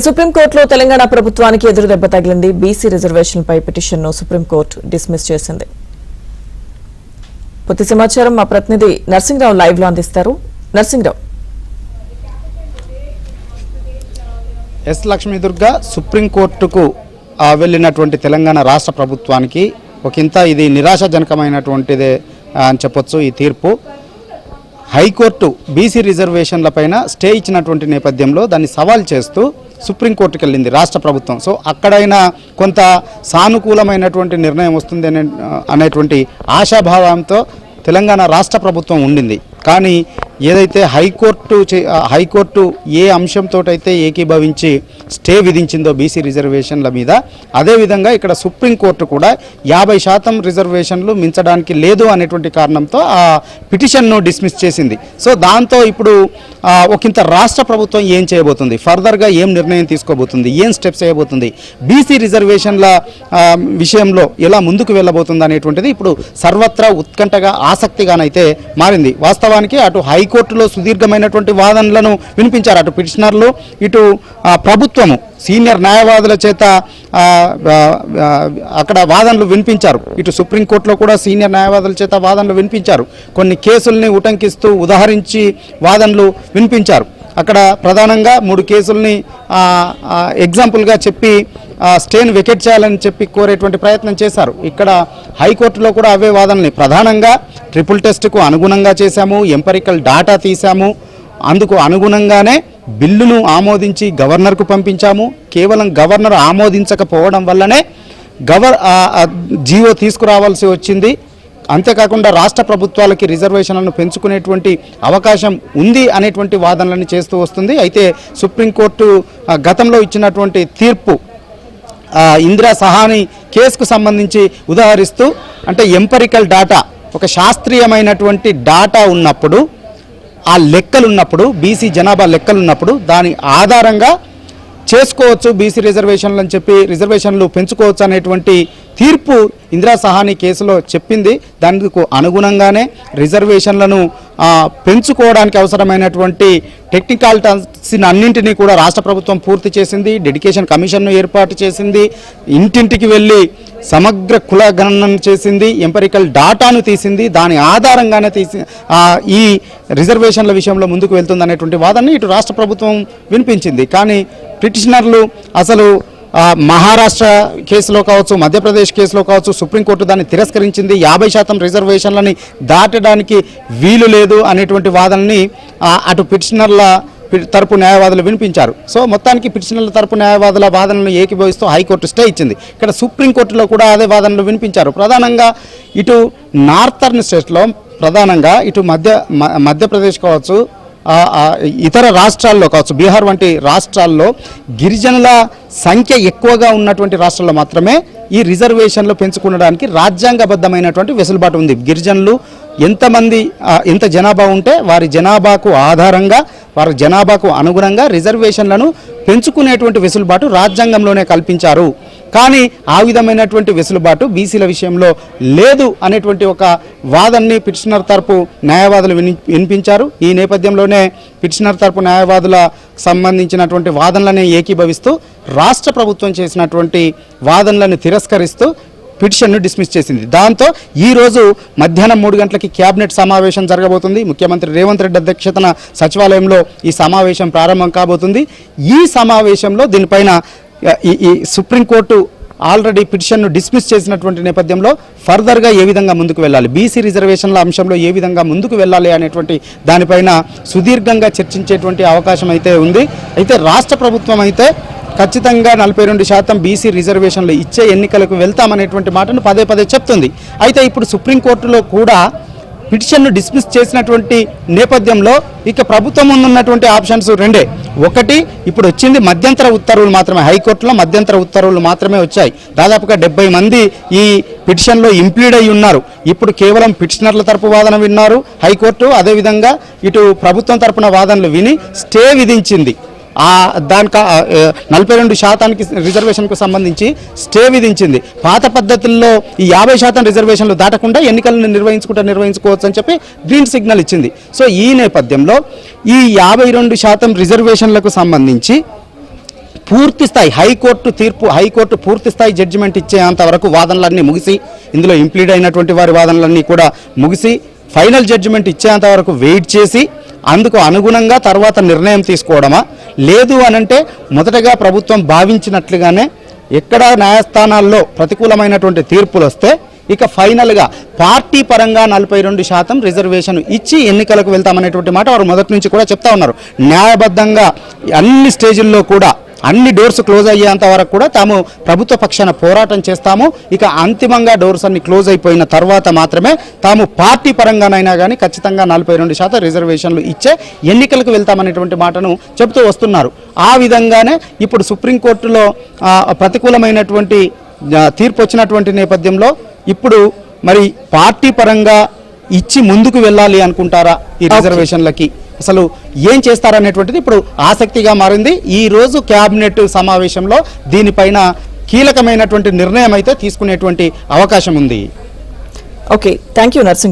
సుప్రీంకోర్టులో తెలంగాణ ప్రభుత్వానికి ఎదురు దెబ్బ తగిలింది. బీసీ రిజర్వేషన్పై పిటిషన్ను సుప్రీంకోర్టు డిస్మిస్ చేసింది. పూర్తి సమాచారం మా ప్రతినిధి నర్సింగ్రావు లైవ్ లో అందిస్తారు. నర్సింగ్రావు. ఎస్ లక్ష్మీదుర్గ, సుప్రీంకోర్టుకు వెళ్ళినటువంటి తెలంగాణ రాష్ట్ర ప్రభుత్వానికి ఒకంత ఇది నిరాశాజనకమైనటువంటిదే అని చెప్పొచ్చు. ఈ తీర్పు హైకోర్టు బీసీ రిజర్వేషన్లపైన స్టే ఇచ్చినటువంటి నేపథ్యంలో దాన్ని సవాల్ చేస్తూ సుప్రీంకోర్టుకు వెళ్ళింది రాష్ట్ర ప్రభుత్వం. సో అక్కడైనా కొంత సానుకూలమైనటువంటి నిర్ణయం వస్తుంది అనేటువంటి ఆశాభావంతో తెలంగాణ రాష్ట్ర ప్రభుత్వం ఉండింది. కానీ ఏదైతే హైకోర్టు ఏ అంశంతో అయితే ఏకీభవించి స్టే విధించిందో బీసీ రిజర్వేషన్ల మీద, అదేవిధంగా ఇక్కడ సుప్రీంకోర్టు కూడా 50% రిజర్వేషన్లు మించడానికి లేదు అనేటువంటి కారణంతో ఆ పిటిషన్ను డిస్మిస్ చేసింది. సో దాంతో ఇప్పుడు ఒకంత రాష్ట్ర ప్రభుత్వం ఏం చేయబోతుంది, ఫర్దర్గా ఏం నిర్ణయం తీసుకోబోతుంది, ఏం స్టెప్స్ చేయబోతుంది, బీసీ రిజర్వేషన్ల విషయంలో ఎలా ముందుకు వెళ్ళబోతుంది అనేటువంటిది ఇప్పుడు సర్వత్రా ఉత్కంఠగా ఆసక్తిగానైతే మారింది. వాస్తవానికి అటు హైకోర్టులో సుదీర్ఘమైనటువంటి వాదనలను వినిపించారు. అటు పిటిషనర్లు, ఇటు ప్రభుత్వము సీనియర్ న్యాయవాదుల చేత అక్కడ వాదనలు వినిపించారు. ఇటు సుప్రీంకోర్టులో కూడా సీనియర్ న్యాయవాదుల చేత వాదనలు వినిపించారు. కొన్ని కేసుల్ని ఉటంకిస్తూ ఉదహరించి వాదనలు వినిపించారు. అక్కడ ప్రధానంగా 3 కేసుల్ని ఎగ్జాంపుల్గా చెప్పి స్టేను వెకెట్ చేయాలని చెప్పి కోరేటువంటి ప్రయత్నం చేశారు. ఇక్కడ హైకోర్టులో కూడా అవే వాదనని ప్రధానంగా ట్రిపుల్ టెస్ట్కు అనుగుణంగా చేశాము, ఎంపరికల్ డాటా తీశాము, అందుకు అనుగుణంగానే బిల్లును ఆమోదించి గవర్నర్కు పంపించాము. కేవలం గవర్నర్ ఆమోదించకపోవడం వల్లనే జీవో తీసుకురావాల్సి వచ్చింది. అంతేకాకుండా రాష్ట్ర ప్రభుత్వాలకి రిజర్వేషన్లను పెంచుకునేటువంటి అవకాశం ఉంది అనేటువంటి వాదనలను చేస్తూ వస్తుంది. అయితే సుప్రీంకోర్టు గతంలో ఇచ్చినటువంటి తీర్పు ఇందిరా సహాని కేసుకు సంబంధించి ఉదాహరిస్తూ, అంటే ఎంపరికల్ డాటా, ఒక శాస్త్రీయమైనటువంటి డాటా ఉన్నప్పుడు, ఆ లెక్కలున్నప్పుడు, బీసీ జనాభా లెక్కలున్నప్పుడు దాని ఆధారంగా చేసుకోవచ్చు బీసీ రిజర్వేషన్లు అని చెప్పి రిజర్వేషన్లు పెంచుకోవచ్చు అనేటువంటి తీర్పు ఇందిరా సహాని కేసులో చెప్పింది. దానికి అనుగుణంగానే రిజర్వేషన్లను పెంచుకోవడానికి అవసరమైనటువంటి టెక్నికాలిటీస్ అన్నింటినీ కూడా రాష్ట్ర ప్రభుత్వం పూర్తి చేసింది. డెడికేషన్ కమిషన్ను ఏర్పాటు చేసింది. ఇంటింటికి వెళ్ళి సమగ్ర కుల గణన చేసింది. ఎంపరికల్ డాటాను తీసింది. దాని ఆధారంగానే ఈ రిజర్వేషన్ల విషయంలో ముందుకు వెళ్తుంది అనేటువంటి వాదనని ఇటు రాష్ట్ర ప్రభుత్వం వినిపించింది. కానీ పిటిషనర్లు అసలు మహారాష్ట్ర కేసులో కావచ్చు, మధ్యప్రదేశ్ కేసులో కావచ్చు, సుప్రీంకోర్టు దాన్ని తిరస్కరించింది. 50% రిజర్వేషన్లని దాటడానికి వీలు లేదు అనేటువంటి వాదనని అటు పిటిషనర్ల తరపు న్యాయవాదులు వినిపించారు. సో మొత్తానికి పిటిషనర్ల తరపు న్యాయవాదుల వాదనలను ఏకీభవిస్తూ హైకోర్టు స్టే ఇచ్చింది. ఇక్కడ సుప్రీంకోర్టులో కూడా అదే వాదనలు వినిపించారు. ప్రధానంగా ఇటు నార్థర్న్ స్టేట్స్లో, ప్రధానంగా ఇటు మధ్యప్రదేశ్ కావచ్చు, ఇతర రాష్ట్రాల్లో కావచ్చు, బీహార్ వంటి రాష్ట్రాల్లో గిరిజనుల సంఖ్య ఎక్కువగా ఉన్నటువంటి రాష్ట్రాల్లో మాత్రమే ఈ రిజర్వేషన్లు పెంచుకునడానికి రాజ్యాంగబద్ధమైనటువంటి వెసులుబాటు ఉంది. గిరిజనులు ఎంత జనాభా ఉంటే వారి జనాభాకు ఆధారంగా, వారి జనాభాకు అనుగుణంగా రిజర్వేషన్లను పెంచుకునేటువంటి వెసులుబాటు రాజ్యాంగంలోనే కల్పించారు. కానీ ఆ విధమైనటువంటి వెసులుబాటు బీసీల విషయంలో లేదు అనేటువంటి ఒక వాదనని పిటిషనర్ తరపు న్యాయవాదులు వినిపించారు. ఈ నేపథ్యంలోనే పిటిషనర్ తరపు న్యాయవాదుల సంబంధించినటువంటి వాదనలను ఏకీభవిస్తూ రాష్ట్ర ప్రభుత్వం చేసినటువంటి వాదనలను తిరస్కరిస్తూ పిటిషన్ను డిస్మిస్ చేసింది. దాంతో ఈరోజు మధ్యాహ్నం 3 గంటలకి క్యాబినెట్ సమావేశం జరగబోతుంది. ముఖ్యమంత్రి రేవంత్ రెడ్డి అధ్యక్షతన సచివాలయంలో ఈ సమావేశం ప్రారంభం కాబోతుంది. ఈ సమావేశంలో దీనిపైన ఈ సుప్రీంకోర్టు ఆల్రెడీ పిటిషన్ను డిస్మిస్ చేసినటువంటి నేపథ్యంలో ఫర్దర్గా ఏ విధంగా ముందుకు వెళ్ళాలి, బీసీ రిజర్వేషన్ల అంశంలో ఏ విధంగా ముందుకు వెళ్ళాలి అనేటువంటి దానిపైన సుదీర్ఘంగా చర్చించేటువంటి అవకాశం అయితే ఉంది. అయితే రాష్ట్ర ప్రభుత్వం అయితే ఖచ్చితంగా 42% బీసీ రిజర్వేషన్లు ఇచ్చే ఎన్నికలకు వెళ్తామనేటువంటి మాటను పదే పదే చెప్తుంది. అయితే ఇప్పుడు సుప్రీంకోర్టులో కూడా పిటిషన్ను డిస్మిస్ చేసినటువంటి నేపథ్యంలో ఇక ప్రభుత్వం ముందున్నటువంటి ఆప్షన్స్ రెండే. ఒకటి, ఇప్పుడు వచ్చింది మధ్యంతర ఉత్తర్వులు మాత్రమే. హైకోర్టులో మధ్యంతర ఉత్తర్వులు మాత్రమే వచ్చాయి. దాదాపుగా 70 మంది ఈ పిటిషన్లో ఇంప్లీడ్ అయి ఉన్నారు. ఇప్పుడు కేవలం పిటిషనర్ల తరపు వాదన విన్నారు హైకోర్టు. అదేవిధంగా ఇటు ప్రభుత్వం తరపున వాదనలు విని స్టే విధించింది. దానికి 42% రిజర్వేషన్కు సంబంధించి స్టే విధించింది. పాత పద్ధతుల్లో ఈ 50% రిజర్వేషన్లు దాటకుండా ఎన్నికలను నిర్వహించుకోవచ్చు అని చెప్పి గ్రీన్ సిగ్నల్ ఇచ్చింది. సో ఈ నేపథ్యంలో ఈ 52% రిజర్వేషన్లకు సంబంధించి పూర్తి స్థాయి హైకోర్టు పూర్తి స్థాయి జడ్జిమెంట్ ఇచ్చేంత వరకు వాదనలన్నీ ముగిసి, ఇందులో ఇంప్లీడ్ అయినటువంటి వారి వాదనలన్నీ కూడా ముగిసి ఫైనల్ జడ్జిమెంట్ ఇచ్చేంత వరకు వెయిట్ చేసి అందుకు అనుగుణంగా తర్వాత నిర్ణయం తీసుకోవడమా, లేదు అనంటే మొదటగా ప్రభుత్వం భావించినట్లుగానే ఎక్కడ న్యాయస్థానాల్లో ప్రతికూలమైనటువంటి తీర్పులు వస్తే ఇక ఫైనల్గా పార్టీ పరంగా 42% రిజర్వేషన్ ఇచ్చి ఎన్నికలకు వెళ్తామనేటువంటి మాట వారు మొదటి నుంచి కూడా చెప్తా ఉన్నారు. న్యాయబద్ధంగా అన్ని స్టేజ్ల్లో కూడా అన్ని డోర్స్ క్లోజ్ అయ్యేంత వరకు కూడా తాము ప్రభుత్వ పక్షాన పోరాటం చేస్తాము. ఇక అంతిమంగా డోర్స్ అన్ని క్లోజ్ అయిపోయిన తర్వాత మాత్రమే తాము పార్టీ పరంగానైనా కానీ ఖచ్చితంగా 42% రిజర్వేషన్లు ఇచ్చే ఎన్నికలకు వెళ్తామనేటువంటి మాటను చెబుతూ వస్తున్నారు. ఆ విధంగానే ఇప్పుడు సుప్రీంకోర్టులో ప్రతికూలమైనటువంటి తీర్పు వచ్చినటువంటి నేపథ్యంలో ఇప్పుడు మరి పార్టీ పరంగా ఇచ్చి ముందుకు వెళ్ళాలి అనుకుంటారా ఈ రిజర్వేషన్లకి, అసలు ఏం చేస్తారనేటువంటిది ఇప్పుడు ఆసక్తిగా మారింది. ఈ రోజు కేబినెట్ సమావేశంలో దీనిపైన కీలకమైనటువంటి నిర్ణయం అయితే తీసుకునేటువంటి అవకాశం ఉంది. Okay, thank you nursing.